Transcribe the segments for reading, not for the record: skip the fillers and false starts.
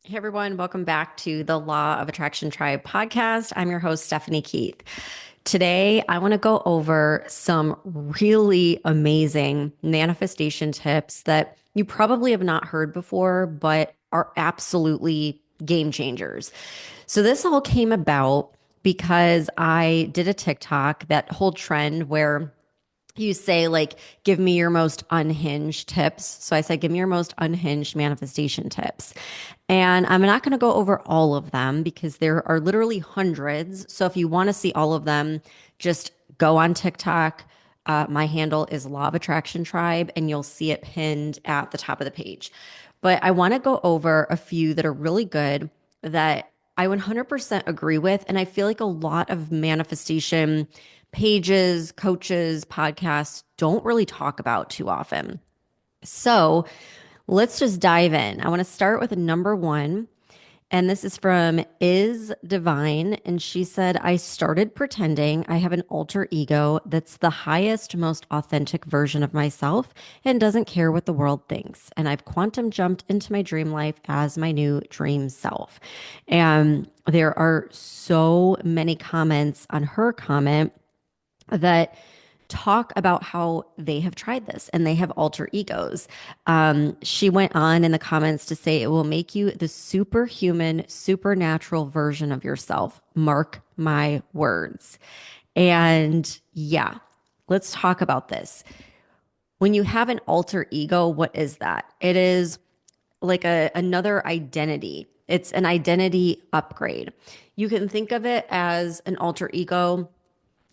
Hey everyone, welcome back to the Law of Attraction Tribe podcast. I'm your host, Stephanie Keith. Today, I want to go over some really amazing manifestation tips that you probably have not heard before, but are absolutely game changers. So, this all came about because I did a TikTok, that whole trend where you say like give me your most unhinged tips. So I said give me your most unhinged manifestation tips. And I'm not going to go over all of them because there are literally hundreds. So if you want to see all of them, just go on TikTok. My handle is Law of Attraction Tribe, and you'll see it pinned at the top of the page. But I want to go over a few that are really good that I 100% agree with. And I feel like a lot of manifestation pages, coaches, podcasts don't really talk about too often. So let's just dive in. I want to start with number one. And this is from Is Divine. And she said, I started pretending I have an alter ego that's the highest, most authentic version of myself and doesn't care what the world thinks. And I've quantum jumped into my dream life as my new dream self. And there are so many comments on her comment that talk about how they have tried this and they have alter egos. She went on in the comments to say it will make you the superhuman, supernatural version of yourself. Mark my words. And yeah, let's talk about this. When you have an alter ego, what is that? It is like another identity. It's an identity upgrade. You can think of it as an alter ego.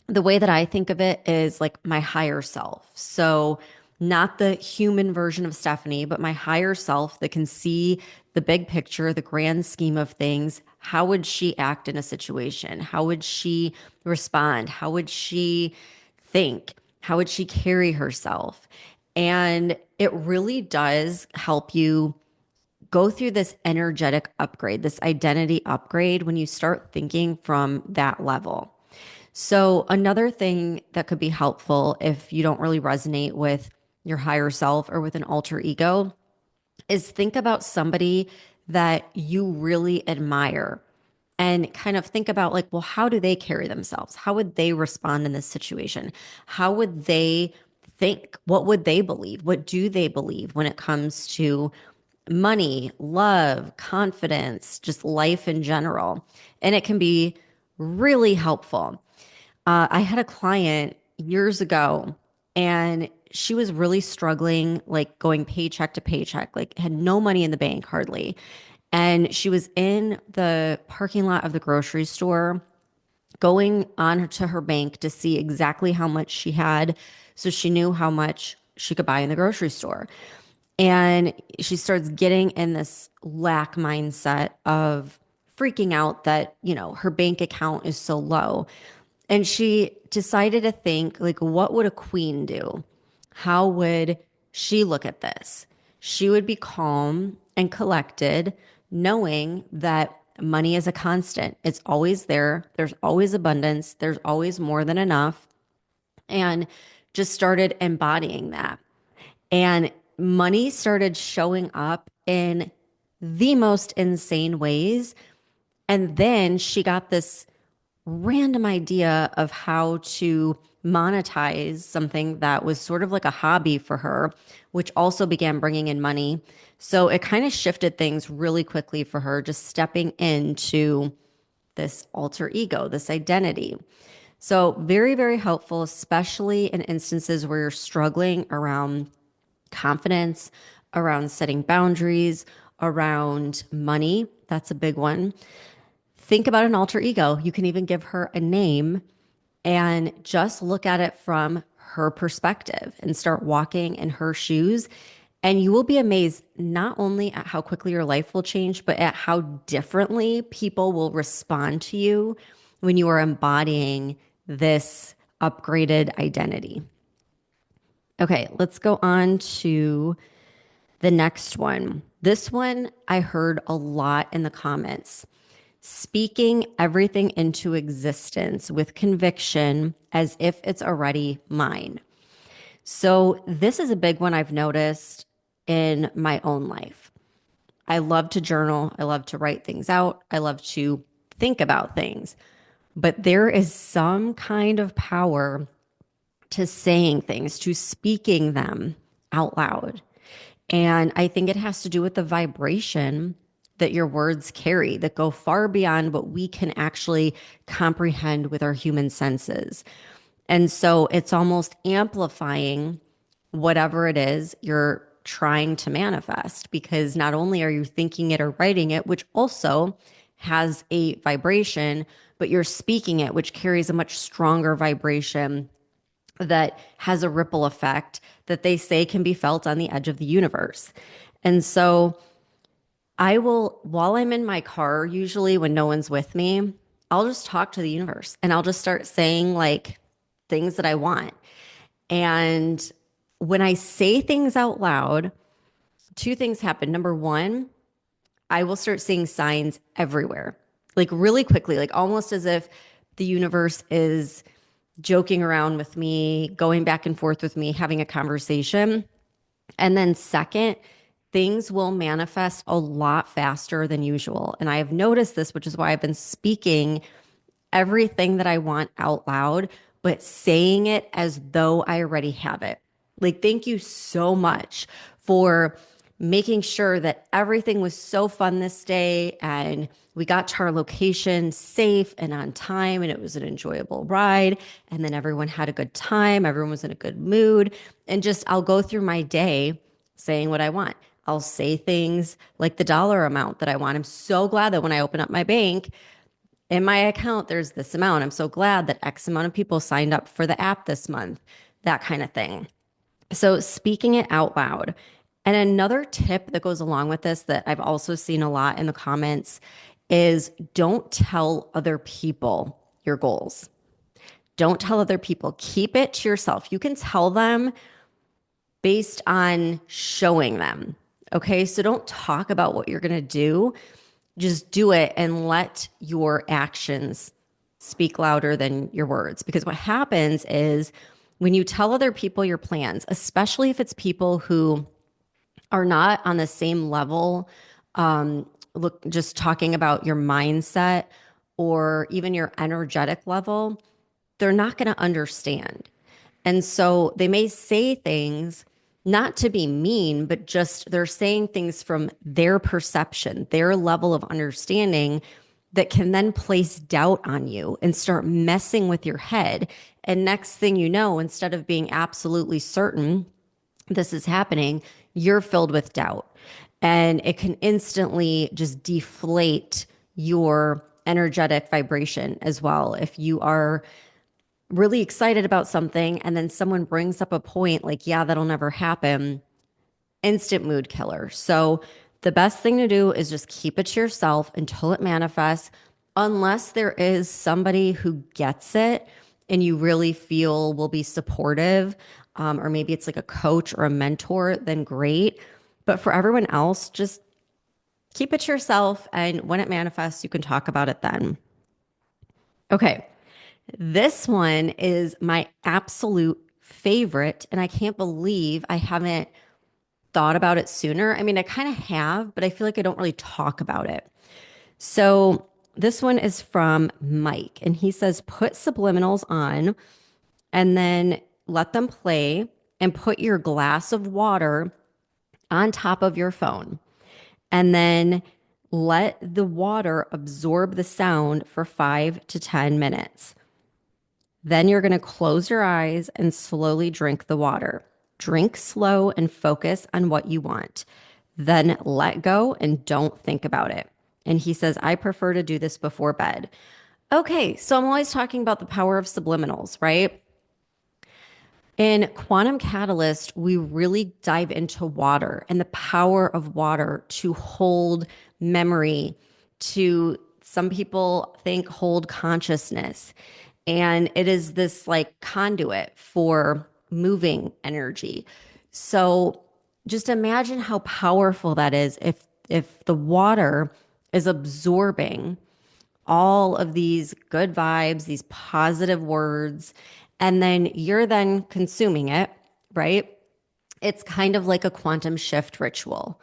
The way that I think of it is like my higher self. So, not the human version of Stephanie, but my higher self that can see the big picture, the grand scheme of things. How would she act in a situation? How would she respond? How would she think? How would she carry herself? And it really does help you go through this energetic upgrade, this identity upgrade when you start thinking from that level. So, another thing that could be helpful if you don't really resonate with your higher self or with an alter ego is think about somebody that you really admire and kind of think about, like, well, how do they carry themselves? How would they respond in this situation? How would they think? What would they believe? What do they believe when it comes to money, love, confidence, just life in general? And it can be really helpful. I had a client years ago, and she was really struggling, like going paycheck to paycheck, like had no money in the bank hardly. And she was in the parking lot of the grocery store, going on to her bank to see exactly how much she had so she knew how much she could buy in the grocery store. And she starts getting in this lack mindset of freaking out that, her bank account is so low. And she decided to think, like, what would a queen do? How would she look at this? She would be calm and collected, knowing that money is a constant. It's always there. There's always abundance. There's always more than enough. And just started embodying that. And money started showing up in the most insane ways. And then she got this random idea of how to monetize something that was sort of like a hobby for her, which also began bringing in money. So it kind of shifted things really quickly for her, just stepping into this alter ego, this identity. So, very, very helpful, especially in instances where you're struggling around confidence, around setting boundaries, around money. That's a big one. Think about an alter ego. You can even give her a name and just look at it from her perspective and start walking in her shoes. And you will be amazed not only at how quickly your life will change, but at how differently people will respond to you when you are embodying this upgraded identity. Okay, let's go on to the next one. This one I heard a lot in the comments. Speaking everything into existence with conviction as if it's already mine. So, this is a big one I've noticed in my own life. I love to journal. I love to write things out. I love to think about things. But there is some kind of power to saying things, to speaking them out loud. And I think it has to do with the vibration that your words carry that go far beyond what we can actually comprehend with our human senses. And so it's almost amplifying whatever it is you're trying to manifest, because not only are you thinking it or writing it, which also has a vibration, but you're speaking it, which carries a much stronger vibration that has a ripple effect that they say can be felt on the edge of the universe. And so I will, while I'm in my car, usually when no one's with me, I'll just talk to the universe and I'll just start saying like things that I want. And when I say things out loud, two things happen. Number one, I will start seeing signs everywhere, like really quickly, like almost as if the universe is joking around with me, going back and forth with me, having a conversation. And then, second, things will manifest a lot faster than usual. And I have noticed this, which is why I've been speaking everything that I want out loud, but saying it as though I already have it. Like, thank you so much for making sure that everything was so fun this day and we got to our location safe and on time and it was an enjoyable ride. And then everyone had a good time. Everyone was in a good mood. And just, I'll go through my day saying what I want. I'll say things like the dollar amount that I want. I'm so glad that when I open up my bank, in my account, there's this amount. I'm so glad that X amount of people signed up for the app this month, that kind of thing. So speaking it out loud. And another tip that goes along with this that I've also seen a lot in the comments is don't tell other people your goals. Don't tell other people. Keep it to yourself. You can tell them based on showing them. Okay. So don't talk about what you're going to do. Just do it and let your actions speak louder than your words. Because what happens is when you tell other people your plans, especially if it's people who are not on the same level, look, just talking about your mindset or even your energetic level, they're not going to understand. And so they may say things not to be mean, but just they're saying things from their perception, their level of understanding that can then place doubt on you and start messing with your head. And next thing you know, instead of being absolutely certain this is happening, you're filled with doubt. And it can instantly just deflate your energetic vibration as well. If you are really excited about something and then someone brings up a point like, yeah, that'll never happen, instant mood killer. So the best thing to do is just keep it to yourself until it manifests, unless there is somebody who gets it and you really feel will be supportive, or maybe it's like a coach or a mentor, then great. But for everyone else, just keep it to yourself. And when it manifests, you can talk about it then. Okay. This one is my absolute favorite, and I can't believe I haven't thought about it sooner. I mean, I kind of have, but I feel like I don't really talk about it. So this one is from Mike, and he says, put subliminals on and then let them play and put your glass of water on top of your phone. And then let the water absorb the sound for 5 to 10 minutes. Then you're going to close your eyes and slowly drink the water. Drink slow and focus on what you want. Then let go and don't think about it. And he says, I prefer to do this before bed. Okay, so I'm always talking about the power of subliminals, right? In Quantum Catalyst, we really dive into water and the power of water to hold memory, to some people think hold consciousness. And it is this like conduit for moving energy. So just imagine how powerful that is if the water is absorbing all of these good vibes, these positive words, and then you're then consuming it, right? It's kind of like a quantum shift ritual.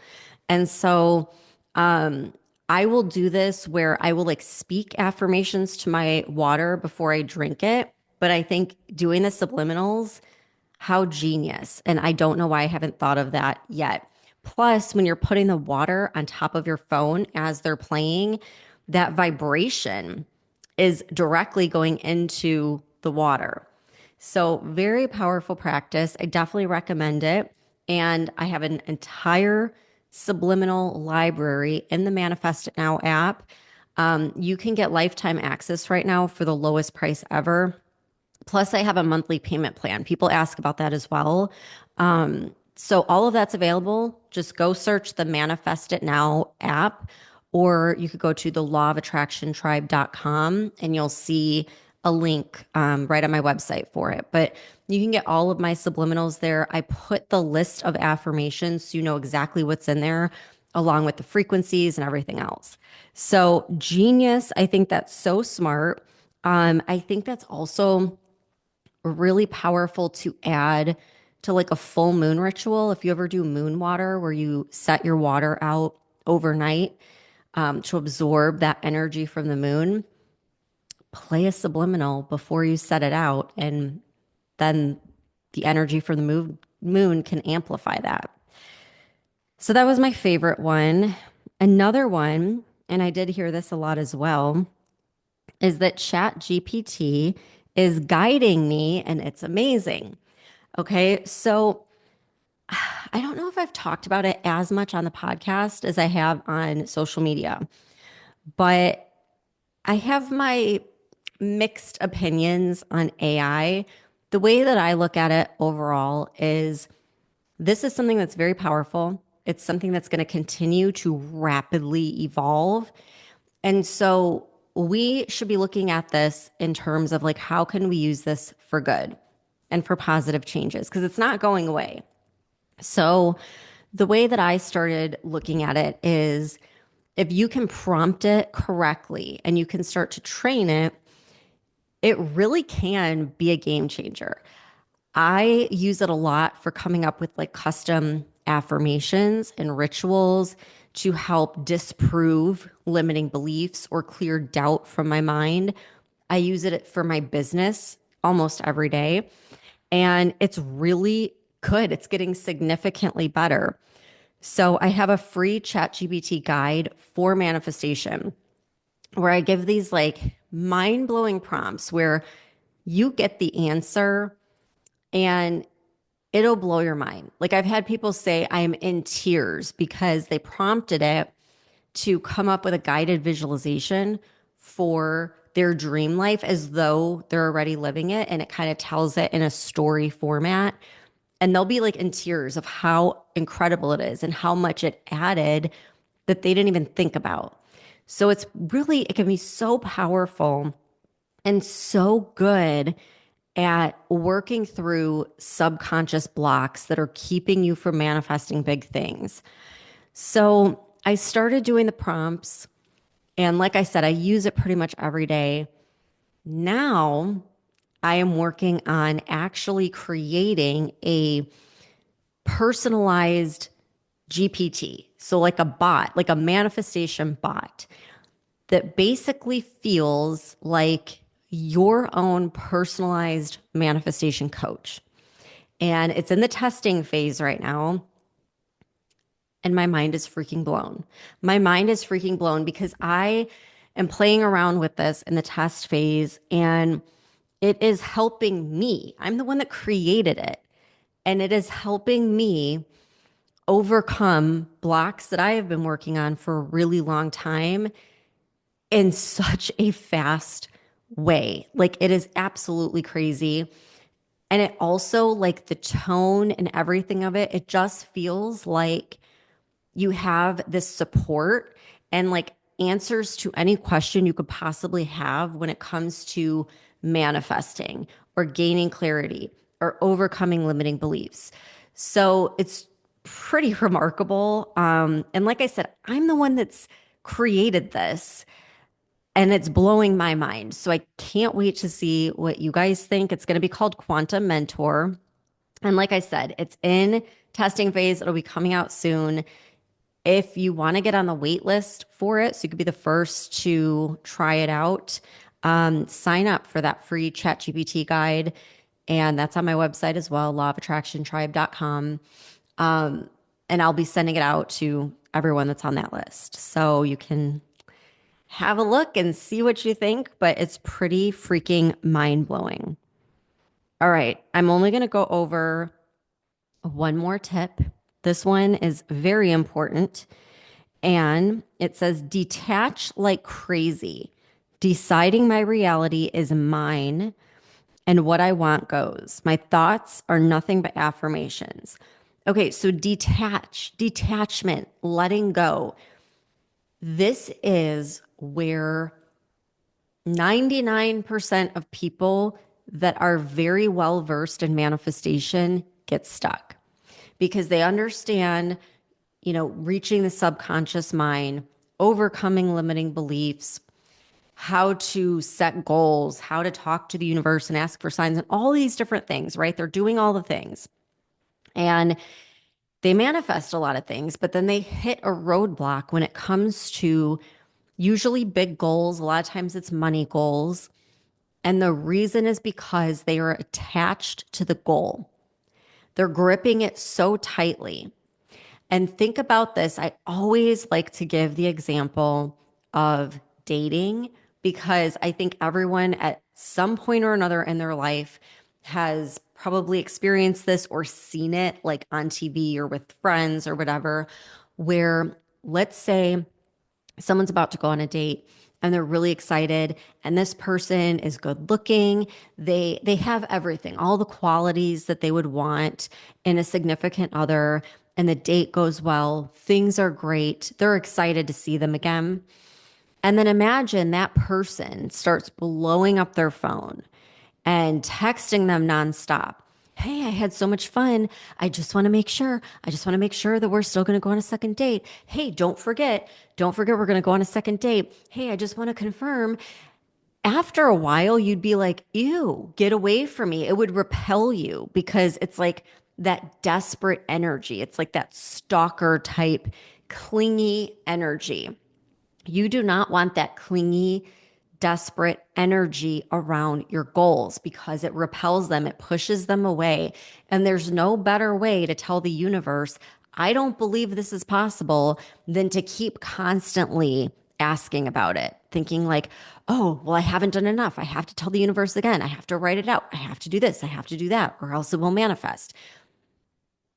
And so I will do this where I will like speak affirmations to my water before I drink it. But I think doing the subliminals, how genius. And I don't know why I haven't thought of that yet. Plus, when you're putting the water on top of your phone as they're playing, that vibration is directly going into the water. So, very powerful practice. I definitely recommend it. And I have an entire subliminal library in the Manifest It Now app. You can get lifetime access right now for the lowest price ever. Plus, I have a monthly payment plan. People ask about that as well. So, all of that's available. Just go search the Manifest It Now app, or you could go to the lawofattractiontribe.com and you'll see a link right on my website for it. But you can get all of my subliminals there. I put the list of affirmations so you know exactly what's in there, along with the frequencies and everything else. So, genius. I think that's so smart. I think that's also really powerful to add to like a full moon ritual. If you ever do moon water where you set your water out overnight to absorb that energy from the moon, play a subliminal before you set it out, and then the energy from the moon can amplify that. So that was my favorite one. Another one, and I did hear this a lot as well, is that Chat GPT is guiding me and it's amazing. Okay. So I don't know if I've talked about it as much on the podcast as I have on social media, but I have my mixed opinions on AI. The way that I look at it overall is this is something that's very powerful. It's something that's going to continue to rapidly evolve. And so we should be looking at this in terms of like, how can we use this for good and for positive changes? Because it's not going away. So the way that I started looking at it is if you can prompt it correctly and you can start to train it, it really can be a game changer. I use it a lot for coming up with like custom affirmations and rituals to help disprove limiting beliefs or clear doubt from my mind. I use it for my business almost every day, and it's really good. It's getting significantly better. So I have a free ChatGPT guide for manifestation where I give these like mind-blowing prompts where you get the answer and it'll blow your mind. Like I've had people say I'm in tears because they prompted it to come up with a guided visualization for their dream life as though they're already living it. And it kind of tells it in a story format. And they'll be like in tears of how incredible it is and how much it added that they didn't even think about. So it's really, it can be so powerful and so good at working through subconscious blocks that are keeping you from manifesting big things. So I started doing the prompts. And like I said, I use it pretty much every day. Now I am working on actually creating a personalized GPT. So, like a bot, like a manifestation bot that basically feels like your own personalized manifestation coach. And it's in the testing phase right now. And my mind is freaking blown. My mind is freaking blown because I am playing around with this in the test phase and it is helping me. I'm the one that created it. And it is helping me overcome blocks that I have been working on for a really long time in such a fast way. Like it is absolutely crazy. And it also, like the tone and everything of it, it just feels like you have this support and like answers to any question you could possibly have when it comes to manifesting or gaining clarity or overcoming limiting beliefs. So it's pretty remarkable. And like I said, I'm the one that's created this and it's blowing my mind. So I can't wait to see what you guys think. It's going to be called Quantum Mentor. And like I said, it's in testing phase. It'll be coming out soon. If you want to get on the wait list for it, so you could be the first to try it out, sign up for that free ChatGPT guide. And that's on my website as well, lawofattractiontribe.com. And I'll be sending it out to everyone that's on that list. So you can have a look and see what you think, but it's pretty freaking mind blowing. All right, I'm only going to go over one more tip. This one is very important. And it says, detach like crazy. Deciding my reality is mine and what I want goes. My thoughts are nothing but affirmations. Okay, so detachment, letting go. This is where 99% of people that are very well versed in manifestation get stuck because they understand, reaching the subconscious mind, overcoming limiting beliefs, how to set goals, how to talk to the universe and ask for signs, and all these different things, right? They're doing all the things and they manifest a lot of things, but then they hit a roadblock when it comes to usually big goals. A lot of times it's money goals. And the reason is because they are attached to the goal. They're gripping it so tightly. And think about this. I always like to give the example of dating because I think everyone at some point or another in their life has probably experienced this or seen it like on TV or with friends or whatever, where let's say someone's about to go on a date and they're really excited and this person is good looking. They have everything, all the qualities that they would want in a significant other, and the date goes well. Things are great. They're excited to see them again. And then imagine that person starts blowing up their phone and texting them nonstop. Hey, I had so much fun. I just want to make sure that we're still going to go on a second date. Hey, don't forget we're going to go on a second date. Hey, I just want to confirm. After a while, you'd be like, ew, get away from me. It would repel you because it's like that desperate energy. It's like that stalker type, clingy energy. You do not want that clingy, desperate energy around your goals because it repels them, it pushes them away. And there's no better way to tell the universe, I don't believe this is possible, than to keep constantly asking about it, thinking like, oh, well, I haven't done enough. I have to tell the universe again. I have to write it out. I have to do this. I have to do that, or else it will manifest.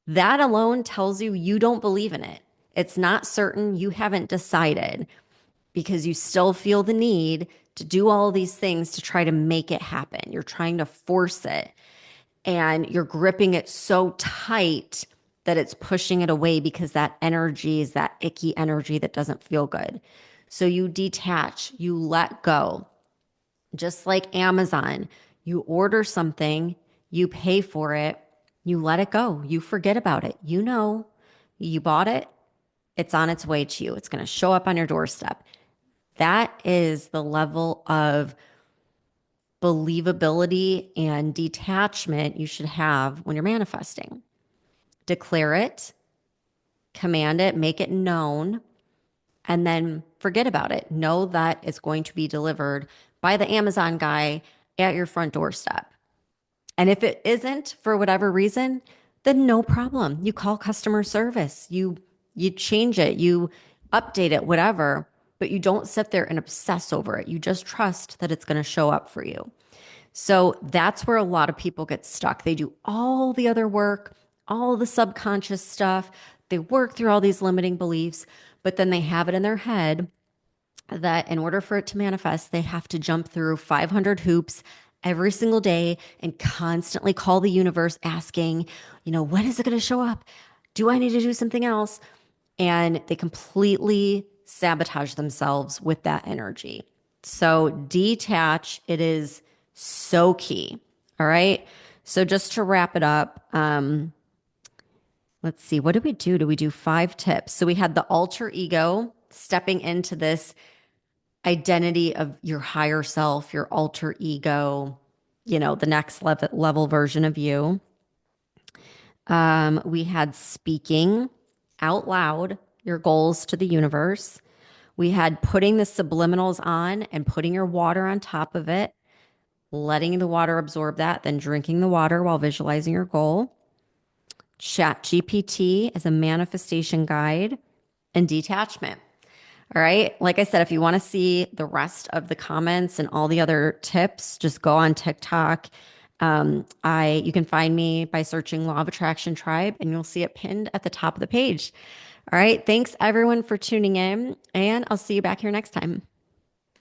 That alone tells you you don't believe in it. It's not certain. You haven't decided because you still feel the need to do all these things to try to make it happen. You're trying to force it and you're gripping it so tight that it's pushing it away because that energy is that icky energy that doesn't feel good. So you detach, you let go. Just like Amazon, you order something, you pay for it, you let it go, you forget about it. You bought it, it's on its way to you, it's going to show up on your doorstep. That is the level of believability and detachment you should have when you're manifesting. Declare it, command it, make it known, and then forget about it. Know that it's going to be delivered by the Amazon guy at your front doorstep. And if it isn't for whatever reason, then no problem. You call customer service. You change it, you update it, whatever, but you don't sit there and obsess over it. You just trust that it's going to show up for you. So that's where a lot of people get stuck. They do all the other work, all the subconscious stuff. They work through all these limiting beliefs, but then they have it in their head that in order for it to manifest, they have to jump through 500 hoops every single day and constantly call the universe asking, when is it going to show up? Do I need to do something else? And they completely sabotage themselves with that energy. So detach, it is so key. All right. So just to wrap it up, let's see, what did we do? Did we do 5 tips? So we had the alter ego, stepping into this identity of your higher self, your alter ego, the next level version of you. We had speaking out loud your goals to the universe. We had putting the subliminals on and putting your water on top of it, letting the water absorb that, then drinking the water while visualizing your goal. Chat GPT as a manifestation guide, and detachment. All right. Like I said, if you want to see the rest of the comments and all the other tips, just go on TikTok. You can find me by searching Law of Attraction Tribe, and you'll see it pinned at the top of the page. All right. Thanks everyone for tuning in, and I'll see you back here next time.